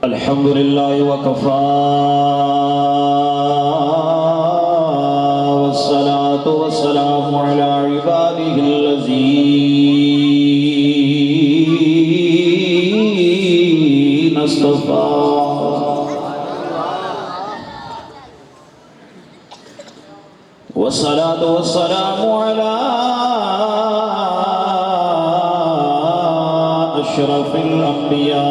अल्हम्दुलिल्लाह वकफा वस्सलातु वस्सलामु अला इबादिहिल्लज़ीना इस्तफ़ा वस्सलातु वस्सलामु अला अशरफिल अंबिया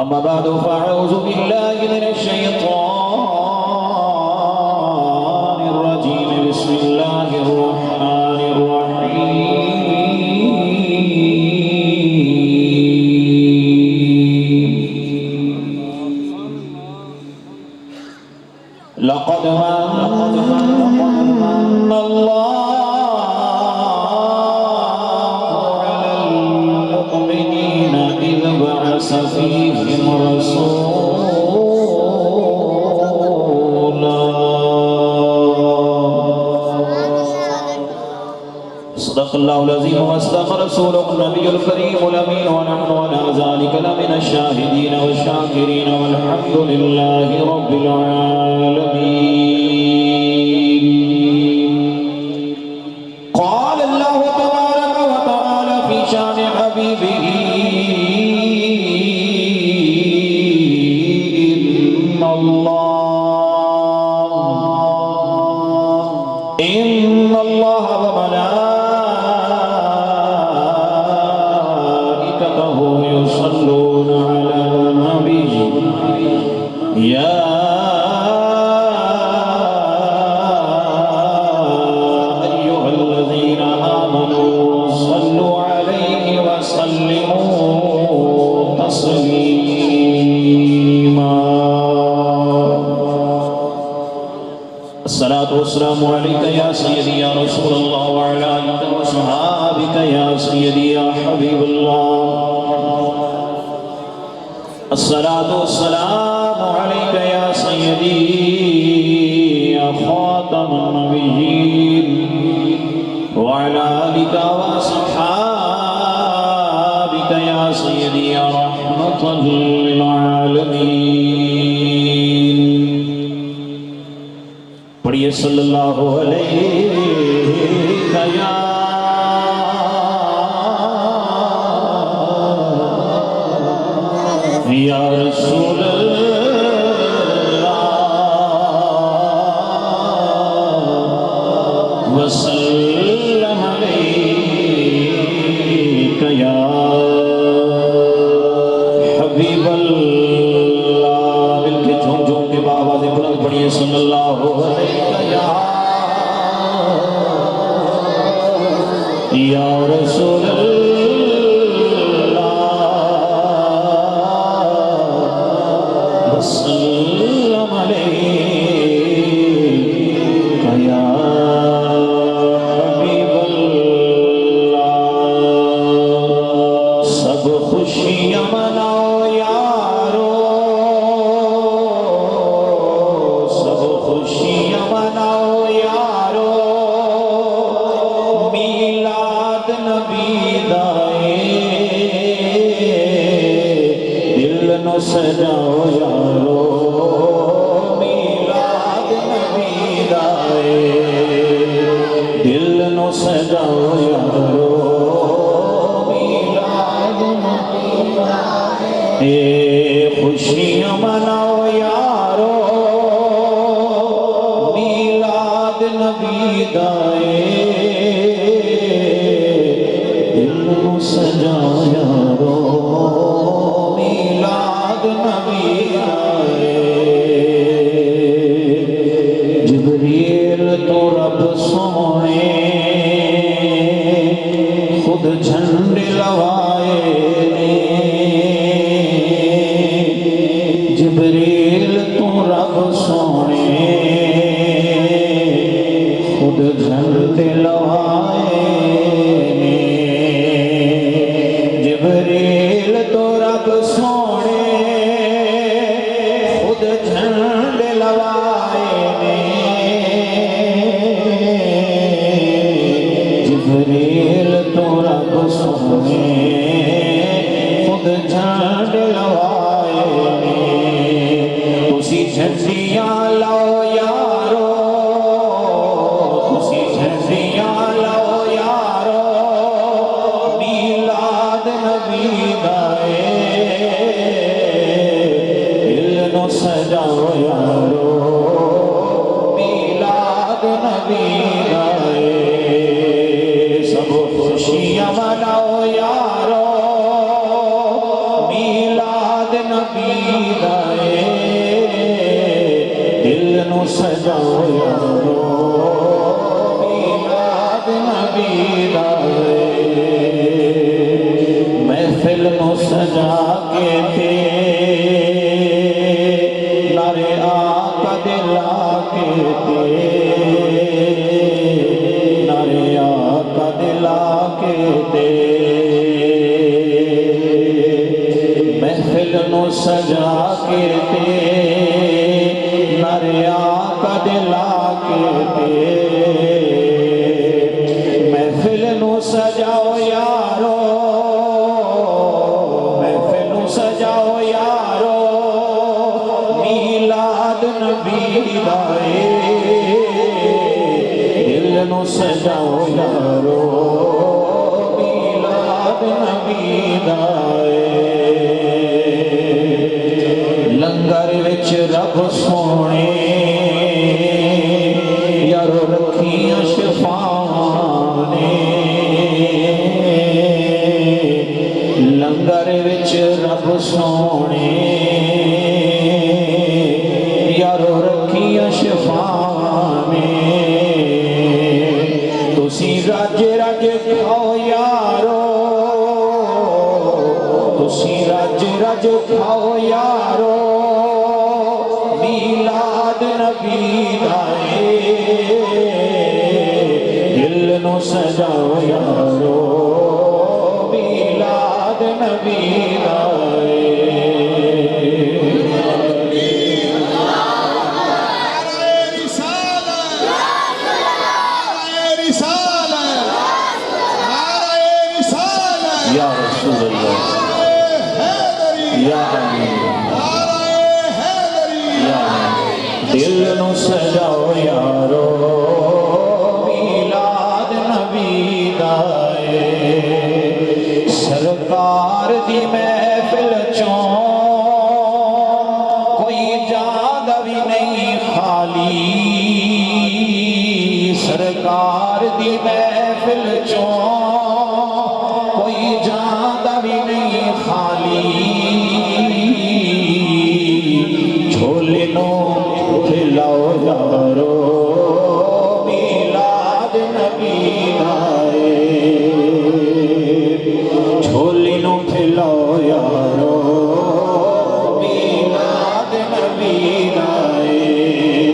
अम्मा बादु फ़अऊज़ु बिल्लाहि मिनश्शैतानिर रजीम बिस्मिल्लाहिर रहमानिर रहीम लक़द मन्ना अल्लाहु अलल मुमिनीना इज़ बअस फ़ीहिम रसूला सदक़ल्लाहुल अज़ीम व सदक़ रसूलुहुन नबियुल करीमुल अमीन व नहनु अला ज़ालिका लमिनश शाहिदीन व शाकिरीन वल्हम्दुलिल्लाहि रब्बिल आलमीन। क़ाल अल्लाहु तबारक व तआला फ़ी शान हबीबिही इन्नल्लाह व मलाइकतहु युसल्लूना अलन नबी या अय्युहल्लज़ीना आमनू सल्लू अलैहि व सल्लिमू तस्लीमा। अस्सलातु वस्सलामु अलैका या सय्यदी या रसूलल्लाह व अला आलिका व सहाबिका या सय्यदी या हबीबल्लाह। अस्सलातु वस्सलामु अलैका या सय्यदी या खातमुन नबिय्यीन व अला आलिका व सहाबिका या सय्यदी या रहमतल लिल आलमीन। पढ़िए सल्लल्लाहु अलैहि या रसूलल्लाह वसल्लम अलैका या हबीबल्लाह। मिलके झूम झूम के आवाज़ बुलंद पढ़िए सल्लल्लाहु अलैका या रसूलल्लाह वसल्लम अलैका या हबीबल्लाह। सब खुशियाँ मनाओ यारो, सब खुशियाँ झंडियां लाओ यारो, तुसी झंडियां लाओ यारो, मीलाद नबी दा दिल नु सजाओ यारो, मीलाद नबी दा सब खुशियां मनाओ यारो, मीलाद नबी दा दिल नु सजाओ यारो, मीलाद नबी दा महफिल नु सजा के ते नारे आका दिला के ते नारे आका दिला के ते महफिल नु सजा के ते नारे आका दिला के ते महफिल नु सजाओ यारो, महफिल नु सजाओ यारो, मीलाद नबी दा दिल नु सजाओ यारो, मीलाद नबी दा लंगर विच रब सोने यारो रखियां शफावां ने, लंगर विच रब सोने यारो रखियां शफावां ने, तुसी रज रज खाओ यारो, तुसी रज रज खाओ यारो, मीलाद नबी दा दिल नु सजाओ यारो, मीलाद नबी दा या रसूल अल्लाह या दिल नु सजाओ यारो, मीलाद नबी दा सरकार दी महफिल चों कोई जादा भी नहीं खाली, सरकार दी महफिल चों कोई जादा भी नहीं खाली, झोले नो खिलाओ यारो, मीलाद नबी दा झोले नो खिलाओ यारो, मीलाद नबी दा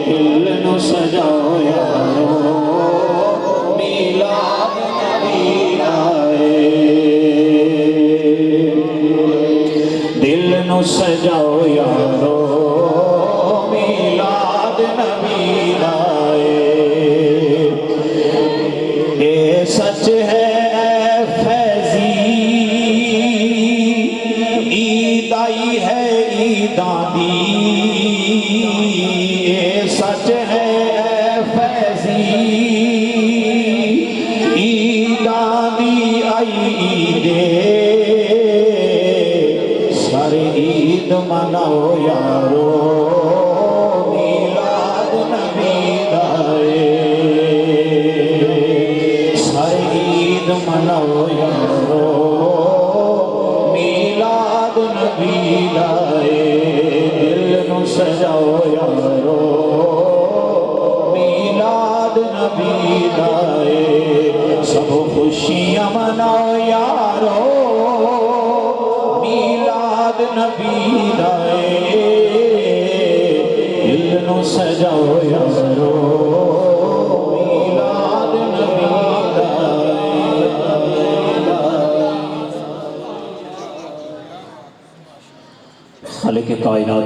दिल नु सजाओ यारो, मीलाद नबी दा दिल नु सजाओ यारो, मीलाद नबी दा ये सच है फैजी ईद आई है ईदां दी, ये सच है फैजी ईदां दी आई ईदे, सारे ईद मनाओ यारो, मीलाद नबी दा सारे ईद मनाओ यारो, मीलाद नबी दा दिल नु सजाओ यारो, मीलाद नबी दा सब खुशियां मनाओ यारो, मीलाद नबी दा दिल नु सजाओ यारो, मीलाद नबी दा खालिक कायनात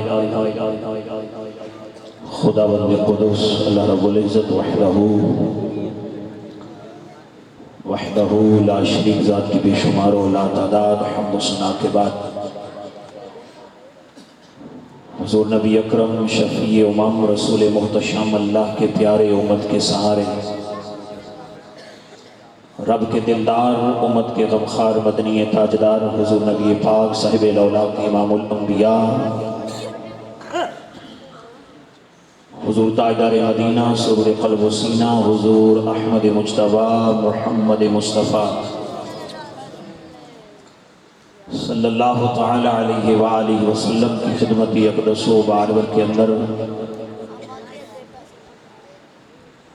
खुदावंद कुदूस अल्लाह रब्बुल इज्जत वहदहू ला शरीक ज़ात की बेशुमार ला तादाद हम्द सना के बाद हुज़ूर नबी अकरम शफ़ी उमम रसूल मुहतशम अल्लाह के प्यारे उम्मत के सहारे, रब के दिलदार उम्मत के गमखार मदनी ताजदार हुज़ूर नबी पाक साहिब लौलाक इमामुल अंबिया हुज़ूर ताजदार मदीना सुरूर क़ल्ब व सीना हुज़ूर अहमद मुज्तबा मुहम्मद मुस्तफ़ा सल्लल्लाहु तआला अलैहि व आलिहि वसल्लम की खिदमत अक़दस बारवर के अंदर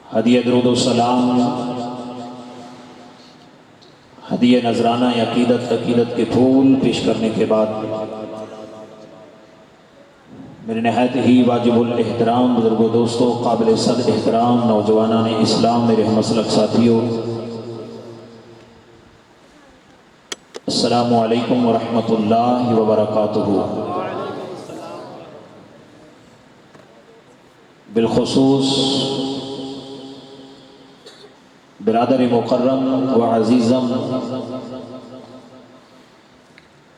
हदिया दुरूद व सलाम, हदिया नजराना अकीदत के फूल पेश करने के बाद मेरे नहायत ही वाजिबुल एहतराम बुजुर्गों, दोस्तों, काबिल सद एहतराम नौजवानान इस्लाम, मेरे हमसलक साथियों, अस्सलामु अलैकुम व रहमतुल्लाहि व बरकातुहू। बिलखुसूस बिरादर मुकर्रम व अज़ीज़म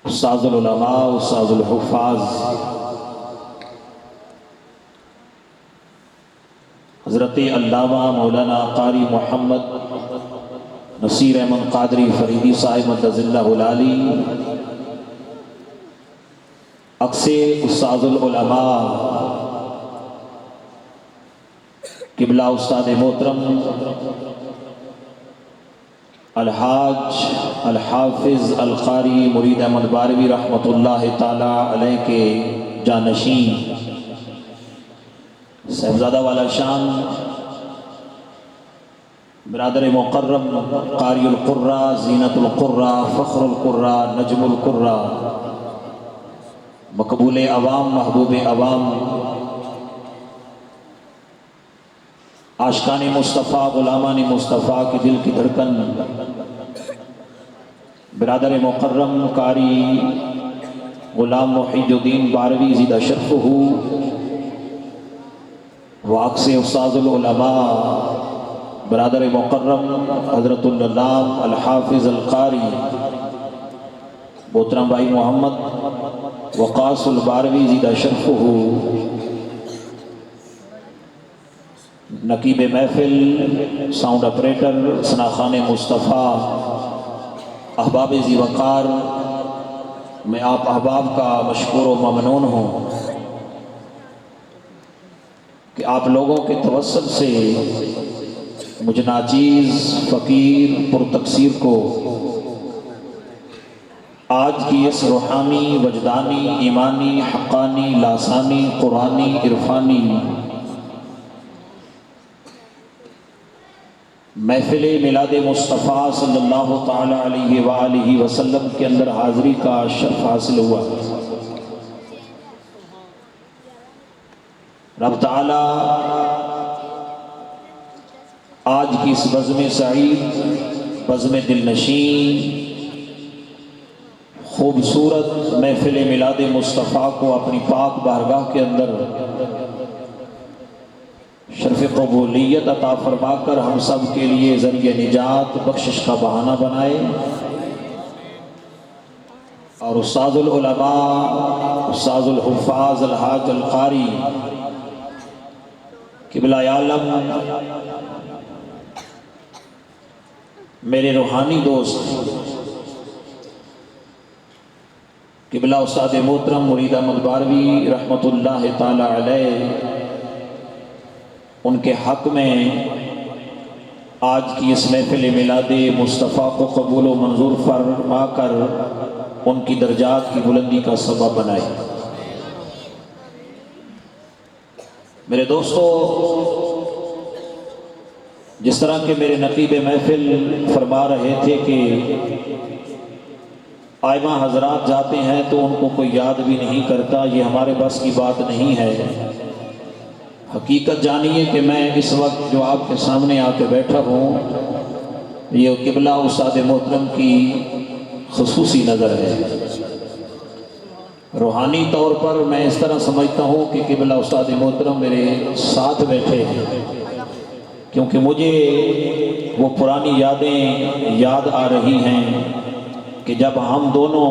उस्ताज़ुल उलमा उस्ताज़ुल हुफ़ाज़ हज़रत अल्लामा मौलाना कारी मोहम्मद नसीर अहमद क़ादरी फ़रीदी साहिब मद्दज़िल्लाहुल आली, अक्से उस्ताज़ुल उलमा क़िबला उस्ताद मोहतरम अलहाज अल-हाफ़िज़ अल-क़ारी मुरीद अहमद बारवी रहमतुल्लाहि ताला अलैह के जानशीन साहिबज़ादा वाला शान बिरादर मुकर्रम क़ारिउल क़ुर्रा ज़ीनतुल क़ुर्रा फ़ख़्रुल क़ुर्रा नजमुल क़ुर्रा मकबूल अवाम महबूब अवाम आशिकान मुस्तफ़ा ग़ुलामान मुस्तफ़ा की दिल की धड़कन बिरादर मुकर्रम कारी ग़ुलाम मुहीद्दीन बारवी ज़िदा शर्फ़ुहू वाक़से उस्ताज़ुल उलमा बरादर मुकर्रम हज़रतुल अल्लाम अल-हाफ़िज़ अल-क़ारी मोहतरम भाई मोहम्मद वक़ासुल बारवी ज़िदा शर्फ़ुहू, नकीब महफ़िल, साउंड ऑपरेटर, सनाख़ान मुस्तफ़ा, अहबाब ज़ी वक़ार, मैं आप अहबाब का मशकूर व ममनून हूँ कि आप लोगों के तवस्सुल से मुझ नाचीज़ फ़कीर पुरतक़सीर को आज की इस रूहानी वजदानी ईमानी हक़ानी लासानी क़ुरानी इरफ़ानी महफ़िल मिलाद मुस्तफ़ा सल्लल्लाहु तआला अलैहि व आलिहि वसल्लम के अंदर हाज़िरी का शर्फ़ हासिल हुआ। रब ताला आज की इस बज़्म सईद बज़्म दिलनशीं खूबसूरत महफ़िल मिलाद मुस्तफ़ा को अपनी पाक बारगाह के अंदर शर्फ़ क़बूलियत अता फरमाकर हम सब के लिए ज़रिए निजात बख्शिश का बहाना बनाए और उस्ताज़ुल उलमा उस्ताज़ुल हुफ़ाज़ अलहाज अल-क़ारी क़िबला आलम मेरे रूहानी दोस्त क़िबला उस्ताद मोहतरम मुरीद अहमद बारवी रहमतुल्लाहि ताला अलैह, उनके हक़ में आज की इस महफ़िल मिलाद मुस्तफ़ा को कबूल व मंजूर फरमा कर उनकी दर्जात की बुलंदी का सबब बनाए। मेरे दोस्तों, जिस तरह के मेरे नकीब महफ़िल फरमा रहे थे कि आइमा हज़रात जाते हैं तो उनको कोई याद भी नहीं करता, ये हमारे बस की बात नहीं है। हकीकत जानिए कि मैं इस वक्त जो आपके सामने आके बैठा हूँ, ये क़िबला उस्ताद मोहतरम की ख़ुसूसी नज़र है। रूहानी तौर पर मैं इस तरह समझता हूँ कि क़िबला उस्ताद मोहतरम मेरे साथ बैठे हैं, क्योंकि मुझे वो पुरानी यादें याद आ रही हैं कि जब हम दोनों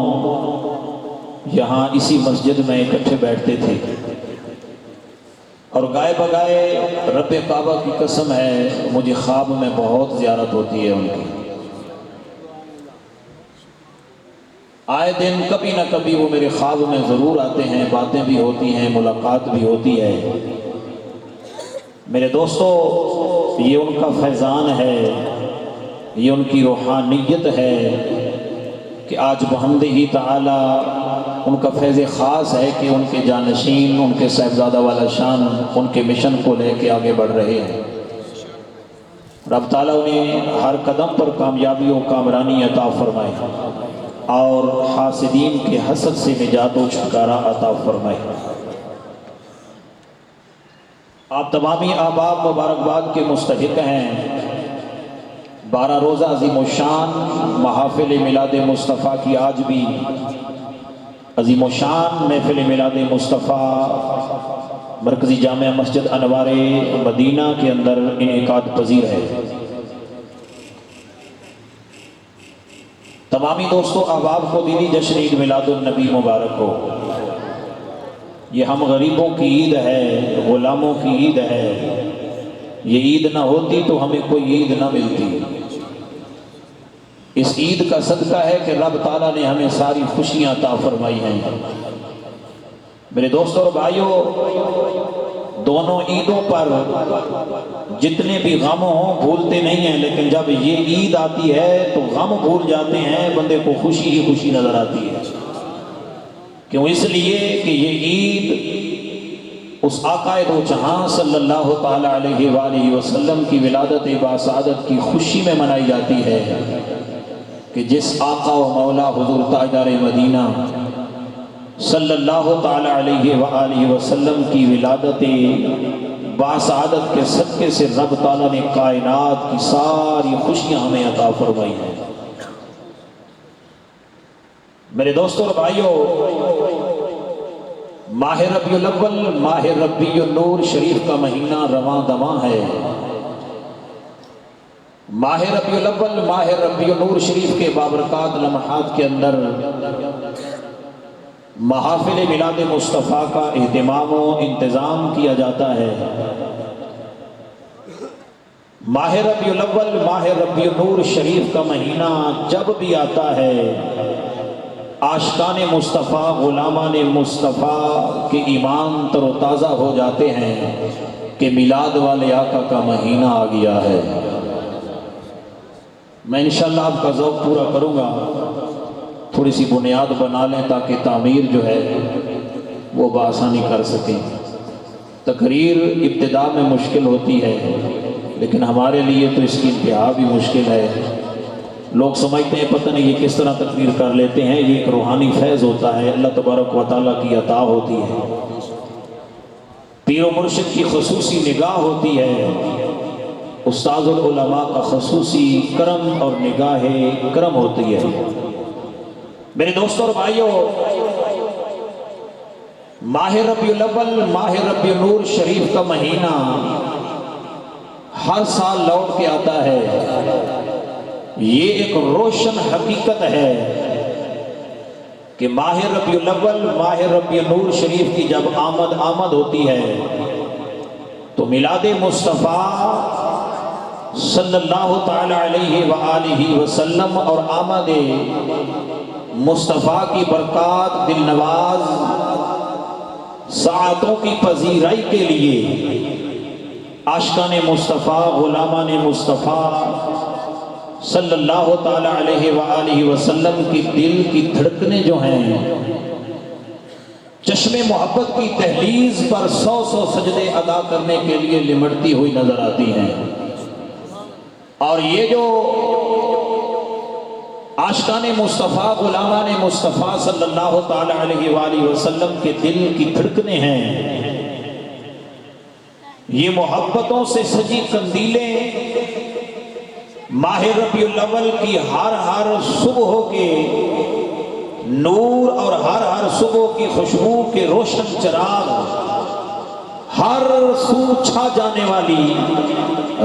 यहाँ इसी मस्जिद में इकट्ठे बैठते थे और गाए बगाए रब काबा की कसम है मुझे ख्वाब में बहुत ज़ियारत होती है उनकी। आए दिन कभी ना कभी वो मेरे ख्वाब में ज़रूर आते हैं, बातें भी होती हैं, मुलाकात भी होती है। मेरे दोस्तों, ये उनका फैज़ान है, ये उनकी रूहानियत है कि आज बहमदिही ताला उनका फैज़ ख़ास है कि उनके जानशीन, उनके साहिबजादा वाला शान उनके मिशन को लेके आगे बढ़ रहे हैं। रब ताला उन्हें हर कदम पर कामयाबी और कामरानी अता फरमाए और हासिदीन के हसद से निजात व छुटकारा अता फरमाए। आप तमामी आबाब मुबारकबाद के मुस्तहिक हैं। 12 रोज़ा अज़ीमुशान महफ़िल मिलाद मुस्तफ़ा की आज भी अज़ीमुशान महफ़िल मिलाद मुस्तफ़ा मरकज़ी जामिया मस्जिद अनवार मदीना के अंदर इनेकाद पजीर है। तमामी दोस्तों अहबाब को दीनी जश्न ईद मिलादुन्नबी मुबारक हो। ये हम गरीबों की ईद है, गुलामों की ईद है। ये ईद ना होती तो हमें कोई ईद ना मिलती। इस ईद का सदका है कि रब ताला ने हमें सारी खुशियां अता फरमाई हैं। मेरे दोस्तों और भाइयों, दोनों ईदों पर जितने भी गम हों भूलते नहीं हैं, लेकिन जब ये ईद आती है तो गम भूल जाते हैं, बंदे को खुशी ही खुशी नजर आती है। क्यों? इसलिए कि ये ईद उस आकाए दो जहां सल्लल्लाहु ताला अलैहि वसल्लम की विलादत बासादत की खुशी में मनाई जाती है कि जिस आका व मौला हुजूर ताजदार मदीना सल्लल्लाहु ताला अलैहि वसल्लम की विलादत बासादत के सदके से रब ताला ने कायनात की सारी खुशियां हमें अता फरमाई हैं। मेरे दोस्तों और भाइयों, माह रबीउल अव्वल, माह रबीउन नूर शरीफ का महीना रवां दवां है। माह रबीउल अव्वल, माह रबीउन नूर शरीफ के बाबरकात लम्हात के अंदर महफिल मिलाद मुस्तफ़ा का एहतिमाम व इंतज़ाम किया जाता है। माह रबीउल अव्वल, माह रबीउन नूर शरीफ का महीना जब भी आता है, आशिकाने मुस्तफ़ा, गुलामाने मुस्तफ़ा के ईमान तरोताज़ा हो जाते हैं कि मिलाद वाले आका का महीना आ गया है। मैं इंशाअल्लाह आपका ज़ौक़ पूरा करूँगा। थोड़ी सी बुनियाद बना लें ताकि तामीर जो है वो बआसानी कर सकें। तकरीर इब्तिदा में मुश्किल होती है, लेकिन हमारे लिए तो इसकी इंतहा भी मुश्किल है। लोग समझते हैं पता नहीं ये किस तरह तकरीर कर लेते हैं। ये एक रूहानी फैज़ होता है, अल्लाह तबारक व तआला की अता होती है, पीर व मुर्शिद की खुसूसी निगाह होती है, उस्ताज़ुल उलमा का खुसूसी करम और निगाह करम होती है। मेरे दोस्तों और भाइयों, माह रबीउल अव्वल, माह रबीउन नूर शरीफ का महीना हर साल लौट के आता है। ये एक रोशन हकीकत है कि माह रबीउल अव्वल, माह रबीउन नूर शरीफ की जब आमद होती है तो मिलाद मुस्तफ़ा सल्लल्लाहु ताला अलैहि वसल्लम और आमद मुस्तफ़ा की बरक़ात, दिल नवाज साअतों की पजीराई के लिए आशिकाने मुस्तफ़ा, गुलामाने मुस्तफ़ा सल्लल्लाहु ताला अलैहि वसल्लम की दिल की धड़कनें जो हैं, चश्मे मोहब्बत की दहलीज पर 100 सजदे अदा करने के लिए लिमटती हुई नजर आती हैं। और ये जो आशिकाने मुस्तफ़ा, गुलामाने मुस्तफ़ा सल्लल्लाहु ताला अलैहि वसल्लम के दिल की धड़कनें हैं, ये मोहब्बतों से सजी कंदीलें माह रबीउल अव्वल की हर सुबह के नूर और हर सुबह की खुशबू के रोशन चिराग हर सू छा जाने वाली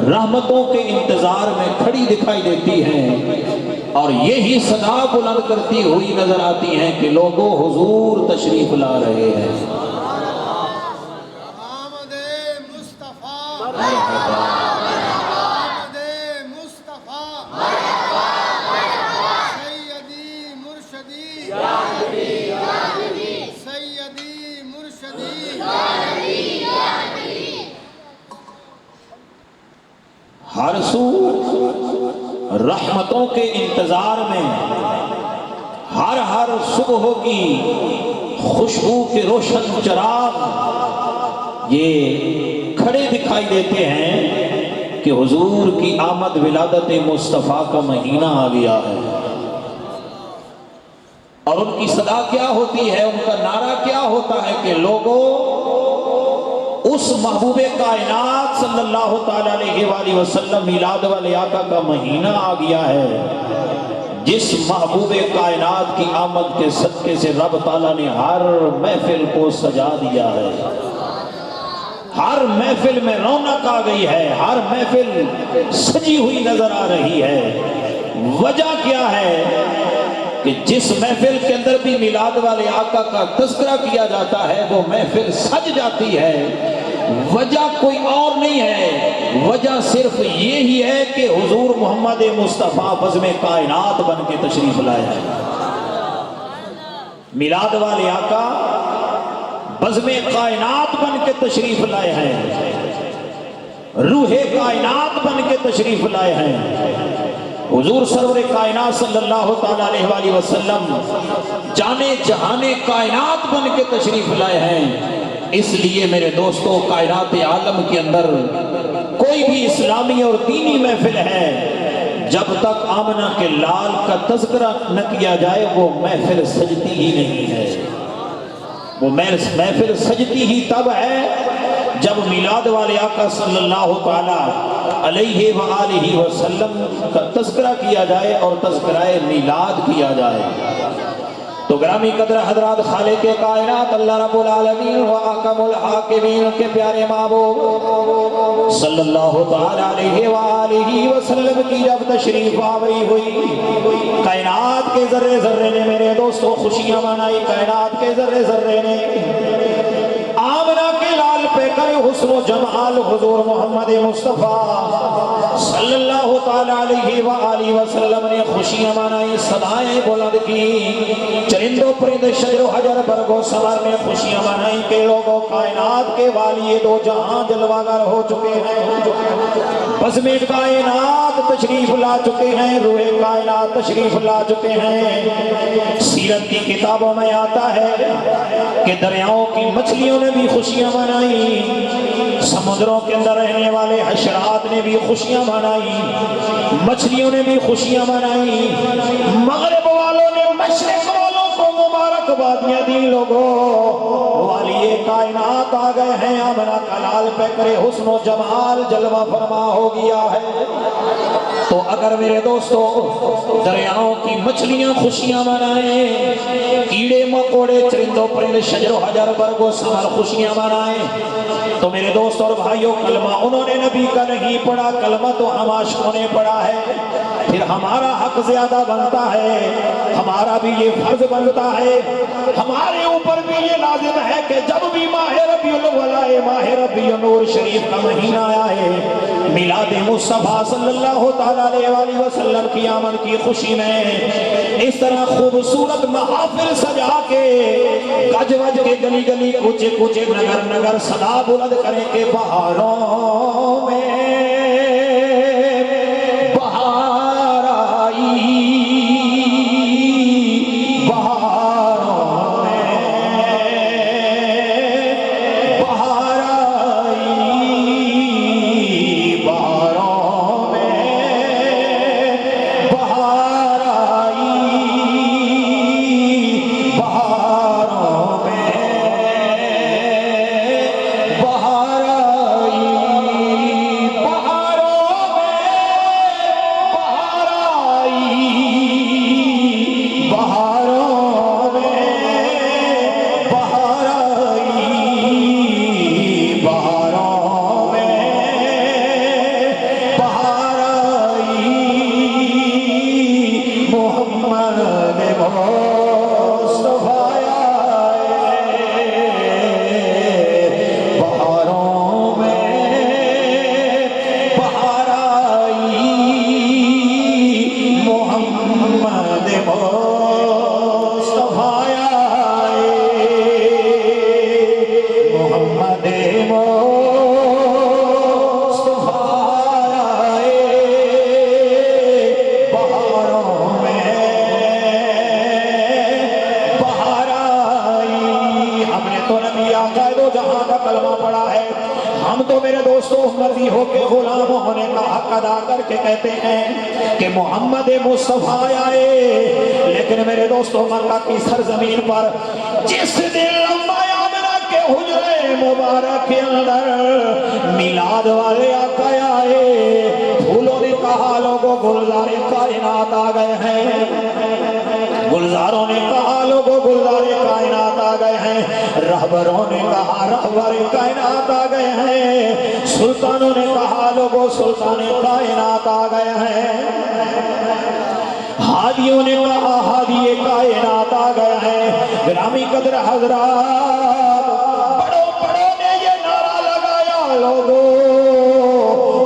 रहमतों के इंतजार में खड़ी दिखाई देती हैं और यही सदा बुलंद करती हुई नजर आती हैं कि लोगों हुजूर तशरीफ ला रहे हैं। हर सू रहमतों के इंतजार में हर हर सुबह की खुशबू के रोशन चराग ये खड़े दिखाई देते हैं कि हुजूर की आमद विलादत मुस्तफ़ा का महीना आ गया है। और उनकी सदा क्या होती है, उनका नारा क्या होता है कि लोगों उस महबूबे कायनात सल्लल्लाहु ताला अलैहि वसल्लम मिलाद वाले आका का महीना आ गया है जिस महबूबे कायनात की आमद के सदके से रब ताला ने हर महफिल को सजा दिया है। हर महफिल में रौनक आ गई है, हर महफिल सजी हुई नजर आ रही है। वजह क्या है कि जिस महफिल के अंदर भी मिलाद वाले आका का तज़किरा किया जाता है वो महफिल सज जाती है। वजह कोई और नहीं है, वजह सिर्फ ये ही है कि हुजूर मोहम्मद मुस्तफ़ा बज़्म कायनात बन के तशरीफ लाए हैं। मिलाद वाले आका बज़्म कायनात बन के तशरीफ लाए हैं, रूहे कायनात बन के तशरीफ लाए हैं। हुजूर सरवर कायनात सल्लल्लाहु ताला अलैहि वसल्लम जाने जहाने कायनात बन के तशरीफ लाए हैं। इसलिए मेरे दोस्तों, कायनात आलम के अंदर कोई भी इस्लामी और दीनी महफिल है, जब तक आमना के लाल का तज़किरा न किया जाए वो महफिल सजती ही नहीं है। वो महफिल सजती ही तब है जब मिलाद वाले आका सल्लल्लाहु ताला अलैहि वसल्लम का तज़किरा किया जाए और तज़किराए मिलाद किया जाए। तो ग्रामी कदर हजरात, खालिक के कायनात अल्लाह रब्बुल आलमीन व अहकमुल हाकिमीन के प्यारे महबूब सल्लल्लाहु ताला अलैहि वसल्लम की जब तशरीफ आवरी हुई, कायनात के जर्रे जर्रे ने मेरे दोस्तों खुशियां मनाई। कायनात के जर्रे जर्रे ने आमना के लाल पे करे हुस्न जमाल हुजूर मोहम्मद मुस्तफ़ा सल्लल्लाहु ताला अलैहि वसल्लम ने खुशियां मनाई, सदाएं बुलंद की। चरिंदों परिंदे शजर हजर बरगो समर ने खुशियां मनाई कि लोगों कायनात के वाली दो जहां जलवागर हो चुके हैं। बज़्म कायनात तशरीफ ला चुके हैं, रूहे कायनात तशरीफ ला चुके हैं। सीरत की किताबों में आता है कि दरियाओं की मछलियों ने भी खुशियां मनाई, समुद्रों के अंदर रहने वाले हशरात ने भी खुशियां मनाई, मछलियों ने भी खुशियां मनाई। मगरिब वालों ने मशरिक वालों को मुबारकबादियां दी। लोगों वाली कायनात आ गए हैं, आमना कलाल पे करे हुस्न जमाल जलवा फरमा हो गया है। तो अगर मेरे दोस्तों दरियाओं की मछलियां खुशियां मनाए, कीड़े मकोड़े चरिंदों परिंदे शजर हजर बरगो समर खुशियां मनाए, तो मेरे दोस्तों और भाइयों कलमा उन्होंने नबी का नहीं पढ़ा, कलमा तो हम आशिकों ने पढ़ा है। फिर हमारा हक ज्यादा बनता है, हमारा भी ये फर्ज बनता है, हमारे ऊपर भी ये लाजिम है कि जब भी माह रबीउल अव्वल आए, माह रबीउल नूर शरीफ का महीना आया है, मिलाद मुस्तफ़ा सल्लल्लाहु ताला अलैहि वसल्लम की आमद की खुशी में इस तरह खूबसूरत महाफिल सजा के गज वज के गली गली कूचे कूचे नगर नगर सदा बुलंद करें के बहारों में बहार आई, बहारों में बहार आई, बहारों में बहार आई, बहारों में बहार आई। मर्जी हो के गुलाम होने का हक अदा करके कहते हैं कि मोहम्मद मुस्तफा आए। लेकिन मेरे दोस्तों, मक्का की सरजमीन पर जिस दिन हुजरे मुबारक के अंदर मिलाद वाले आका आए, फूलों ने कहा लोगों गुलजारे कायनात आ गए हैं। गुलजारों ने कहा लोगों गुलजारे कायनात आ गए हैं। रहबरों ने कहा रहबर कायनात आ गए हैं। सुल्तानों ने कहा लोगों सुल्तान कायनात आ गए हैं। हादियों ने कहा हादिये कायनात आ गए हैं। ग्रामी कदर हजरात, बड़ों ने ये नारा लगाया लोगों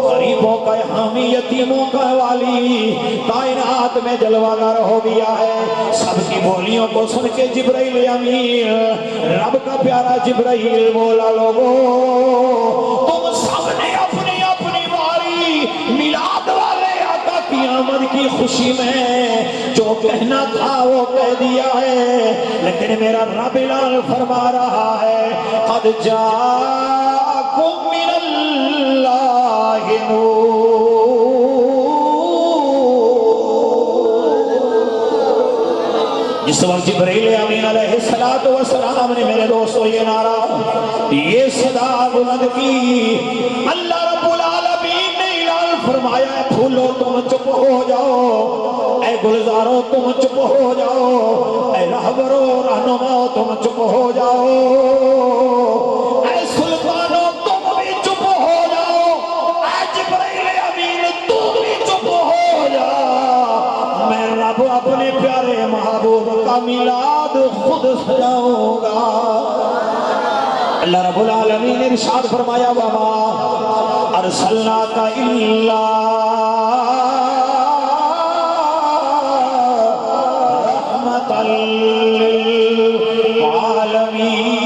गरीबों का हामी यतीमों का वाली कायनात में जलवागर हो गया है। सबकी बोलियों को सुन के जिब्राइल अमीन रब का प्यारा जिब्राइल बोला लोगों तुम सबने अपनी अपनी बारी मिलाद वाले आका की आमद की खुशी में जो कहना था वो कह दिया है। लेकिन मेरा रब ऐलान फरमा रहा है कद जाकुम मिनल्लाहि नूर। जिस वक्त जिब्रील अमीन अलैहिस्सलातु वस्सलाम ने मेरे दोस्तों ये नारा ये सदा बुलंद की, अल्लाह रब्बुल आलमीन ने ऐलान फरमाया है फूलो तुम चुप हो जाओ, ऐ गुलजारो तुम चुप हो जाओ, ऐ रहबरो रहनुमाओ तुम चुप हो जाओ, ऐ सुल्तानो तुम भी चुप हो जाओ, ऐ जिब्रील अमीन तुम भी चुप हो जा। मैं रब अपने प्यारे महबूब का मिलाद खुद सजाऊंगा। अल्लाह रब्बुल आलमीन ने इरशाद फरमाया वमा अरसलनाका इल्ला रहमतल लिल आलमीन।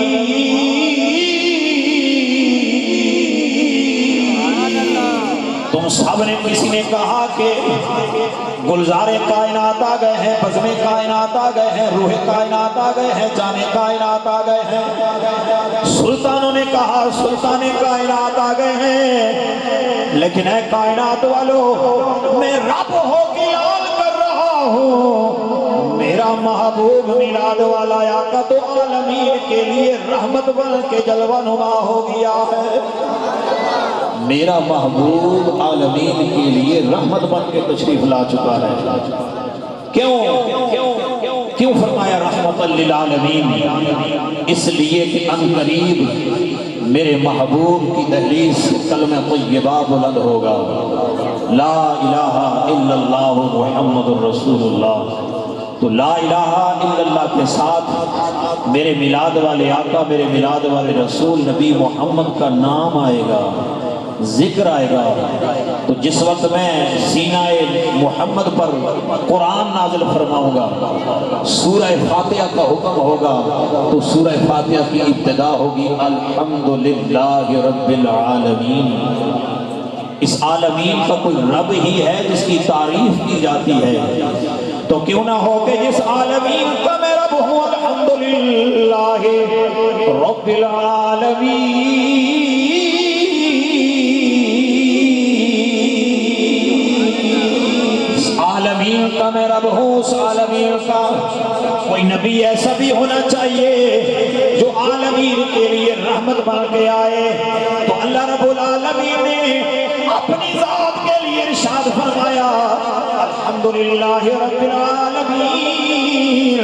तुम सब ने किसी ने कहा कि गुलजारे कायनात आ गए हैं, बज़्मे कायनात आ गए हैं, रूहे कायनात आ गए हैं, जाने कायनात आ गए हैं। सुल्तानों ने कहा सुल्ताने कायनात आ गए हैं। लेकिन है कायनात वालों, मैं रब हो के ऐलान कर रहा हूँ मेरा महबूब मिलाद वाला आका तो आलमीन के लिए रहमत बन के जलवा नुमा हो गया है। मेरा महबूब आलमीन के लिए रहमत बन के तशरीफ ला चुका है। क्यों क्यों क्यों फरमाया रहमतल लिल आलमीन? इसलिए कि अनकरीब मेरे महबूब की दहलीज से कलमे तय्यबा बुलंद होगा, ला इलाहा इल्लल्लाह मुहम्मदुर रसूलुल्लाह। तो ला इलाहा इल्लल्लाह के साथ मेरे मिलाद वाले आका, मेरे मिलाद वाले रसूल नबी मोहम्मद का नाम आएगा, जिक्र आएगा। तो जिस वक्त मैं सीनाए मोहम्मद पर कुरान नाज़िल फरमाऊंगा, सूरह फातिहा का हुक्म होगा, तो सूरह फातिहा की इब्तिदा होगी अल्हम्दुलिल्लाहि रब्बिल आलमीन। इस आलमीन का कोई रब ही है जिसकी तारीफ की जाती है, तो क्यों ना हो कि जिस आलमीन का मैं रब हूँ अल्हम्दुलिल्लाहि रब्बिल आलमीन। आलमीन का मैं रब हूँ, उस आलमीन का कोई नबी ऐसा भी होना चाहिए जो आलमीन के लिए रहमत बन के आए। तो अल्लाह रब्बुल आलमीन ने अपनी जात के लिए इरशाद फरमाया अल्हम्दुलिल्लाहि रब्बिल आलमीन।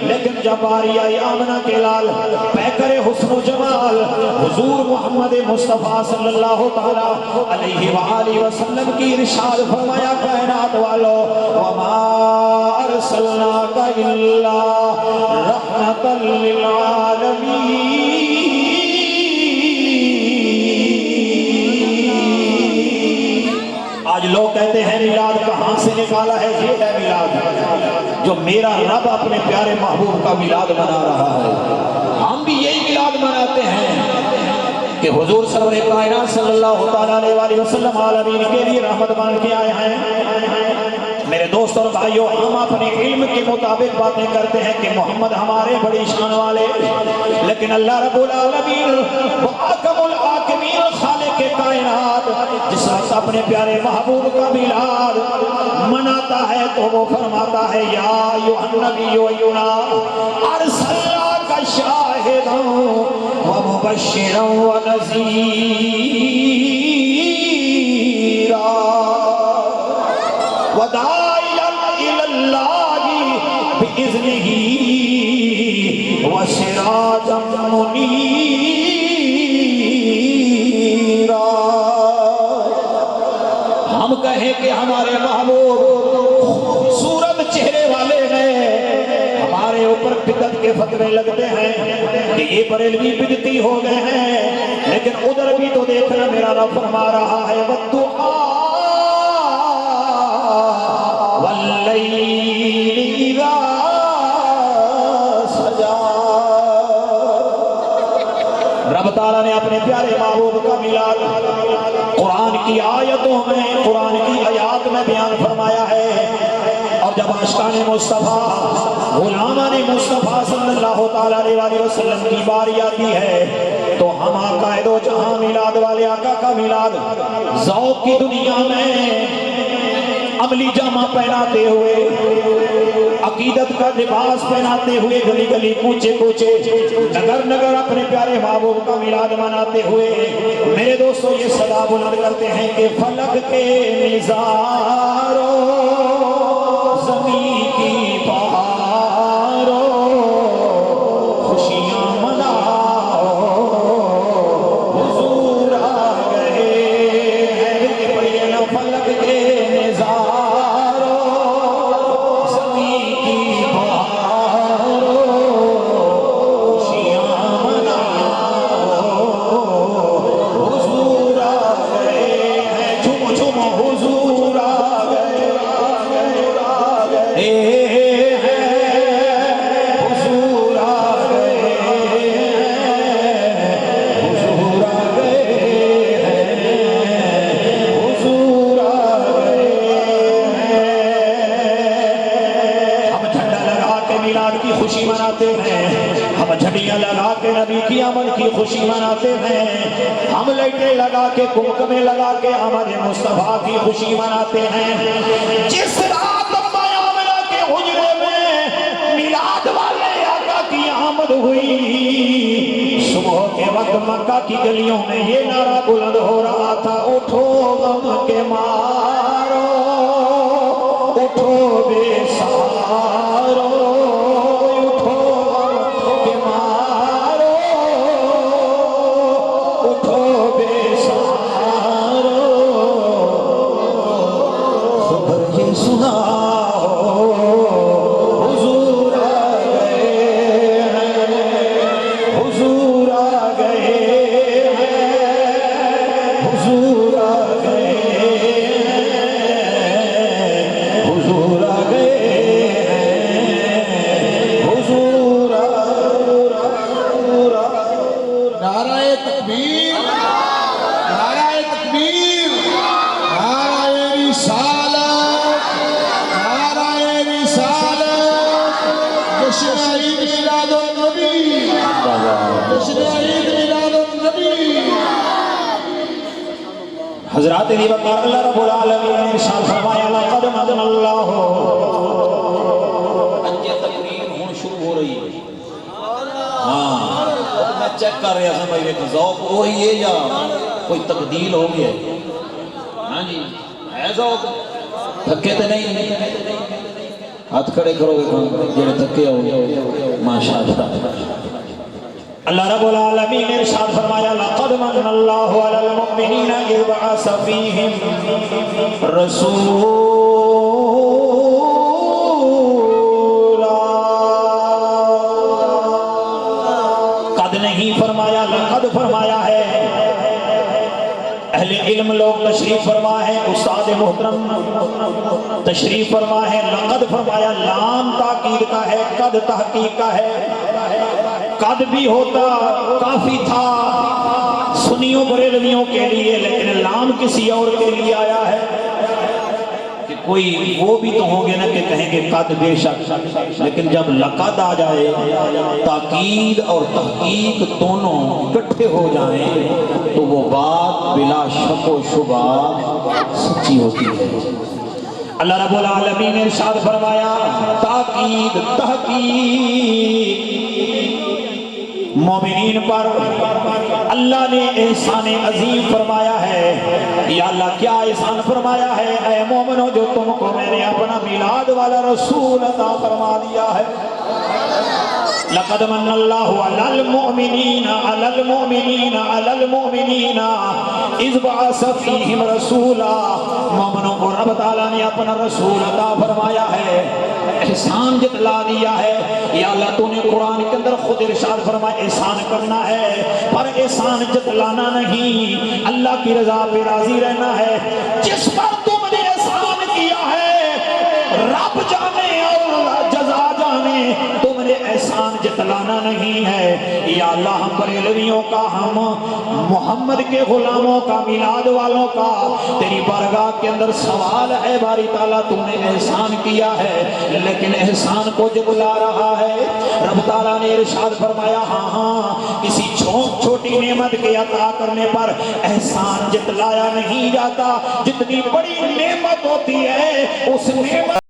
लेकिन जब बारी आई आमना के लाल पैकरे हुस्न जमाल हुजूर मोहम्मद मुस्तफ़ा सल्लल्लाहु तआला अलैहि वसल्लम की इरशाद फरमाया कायनात वालों वमा अरसलनाका इल्ला रहमतल लिल आलमीन। आज लोग कहते हैं मिलाद कहाँ से निकाला है? ये है मिलाद जो मेरा रब अपने प्यारे महबूब का मिलाद मना रहा है। हम भी यही मिलाद मनाते हैं कि हुजूर सरवर कायनात सल्लल्लाहु अलैहि वसल्लम आलमीन के लिए रहमत बन के आए हैं। मेरे दोस्त और भाइयों, हम अपने इल्म के मुताबिक बातें करते हैं कि मोहम्मद हमारे बड़ी शान वाले, लेकिन अल्लाह रब्बुल आलमीन वो आकमुल आकिमीन खालिक के कायनात जिस वक्त अपने प्यारे महबूब का मिलाद मनाता है तो वो फरमाता है या अय्युहन नबिय्युना अरसलनाका शाहिदन व मुबश्शिरन व नज़ीरा व दाइयन इलल्लाहि बिइज़्निही व सिराजम मुनीरा। हम कहें कि हमारे महबूब खूबसूरत चेहरे वाले हैं, हमारे ऊपर बिदअत के फतवे लगते हैं कि ये बरेलवी बिदती हो गए हैं, लेकिन उधर भी तो देखना मेरा रब फरमा रहा है वद्दुआ वल्लैलि इज़ा सजा। रब ताला ने अपने प्यारे महबूब का मिलाद कुरान की आयतों में, कुरान की आयात में बयान फरमाया है। और जब आशिकाने मुस्तफा गुलामाने मुस्तफा सल्लल्लाहु ताला अलैहि वसल्लम की बारी आती है तो हम आका दो जहां मिलाद वाले आका का मिलाद ज़ौक़ की दुनिया में अमली जामा पहनाते हुए, अकीदत का लिबास पहनाते हुए, गली गली कूचे कूचे नगर नगर अपने प्यारे महबूब का मिलाद मनाते हुए मेरे दोस्तों ये सदा बुलंद करते हैं कि फलक के निज़ारों ज़मीं की बहारों खुशियां मनाओ हुजूर आ गए हैं। फलक के निज़ारों ज़मीं की बहारों खुशियां मनाओ हुजूर आ गए हैं। झूमो झूमो हुजूर आ गए हुजूर आ गए हुजूर आ गए हुजूर आ गए। हम झंडा लगा के मिलाद की खुशी मनाते हैं, हम झंडियां लगा के नबी की आमद की खुशी मनाते हैं, हम लाइटें लगा के कुमकुमे लगा के हमारे मुस्तफा की खुशी मनाते हैं। जिस रात आमिना के हुजरे में मिलाद वाले आका की आमद हुई, सुबह के वक्त मक्का की गलियों में ये नारा बुलंद हो रहा था, उठो गम के मारो उठो बेसहारो उठो गम के मारो उठो बेसहारो खबर ये सुनाओ हुजूर आ गए हैं हुजूर आ गए हैं हुजूर आ गए हैं हुजूर आ गए हैं हुजूर आ नाराए तकबीर, नाराए तकबीर, नाराए रिसालत, नाराए रिसालत। जश्न ईद मिलादुन नबी, जश्न ईद मिलादुन नबी। हज़रात अल्लाह रब्बुल आलमीन ने इरशाद फरमाया लक़द मदनल्लाहु। ये तकरीर हुण शुरू हो रही है। हाँ मैं चेक कर रहा था भाई देखो ज़ौक़ वही है या कोई तब्दील हो गया। हाँ जी है ज़ौक़, थके तो नहीं, हाथ खड़े करोगे जेड़े थके हो माशाअल्लाह। अल्लाह रब्बुल आलमीन ने इरशाद फरमाया लक़द मन्नल्लाहु अलल मुमिनीना इज़ बअस फ़ीहिम रसूला। कद नहीं फरमाया, लक़द फरमाया है। अहले इल्म लोग तशरीफ फरमा है, उस्ताद मोहतरम तशरीफ फरमा है। लक़द फरमाया लाम ताकीद का है, कद तहकीक का है। कद भी होता काफी था सुन्नियों बरेलवियों के लिए, लेकिन लाम किसी और के लिए आया है कि कोई वो भी तो होंगे ना कि कहेंगे कद बेशक, लेकिन जब लकद आ जाए ताकीद और तहकीक दोनों इकट्ठे हो जाएं तो वो बात बिला शक व शुबा सच्ची होती है। अल्लाह रब्बुल आलमीन ने इरशाद फरमाया ताकीद तहकीक मोमिनीन पर अल्लाह ने एहसान अजीम फरमाया है। या अल्लाह क्या एहसान फरमाया है? ऐ मोमिनो जो तुमको मैंने अपना मिलाद वाला रसूल अता फरमा दिया है। लक़द मन्नल्लाहु अलल मुमिनीना इज़ बअस फ़ीहिम रसूला। मोमिनों को रब ताला ने अपना रसूल अता फरमाया है, एहसान जतला दिया है। या अल्लाह तूने कुरान के अंदर खुद इरशाद फरमाया एहसान करना है पर एहसान जतलाना नहीं, अल्लाह की रजा पे राजी रहना है। जिस पर तुमने एहसान किया है रब जाने और जजा जाने, तुमने एहसान जतलाना नहीं है। या अल्लाह हम बरेलवियों का, हम मोहम्मद के गुलामों का, मिलाद वालों का तेरी बारगाह के अंदर सवाल है बारी ताला तूने एहसान किया है लेकिन एहसान को जतला रहा है। रब ताला ने इरशाद फरमाया हाँ हाँ किसी छोटी नेमत के अता करने पर एहसान जतलाया नहीं जाता। जितनी बड़ी नेमत होती है उस नेमत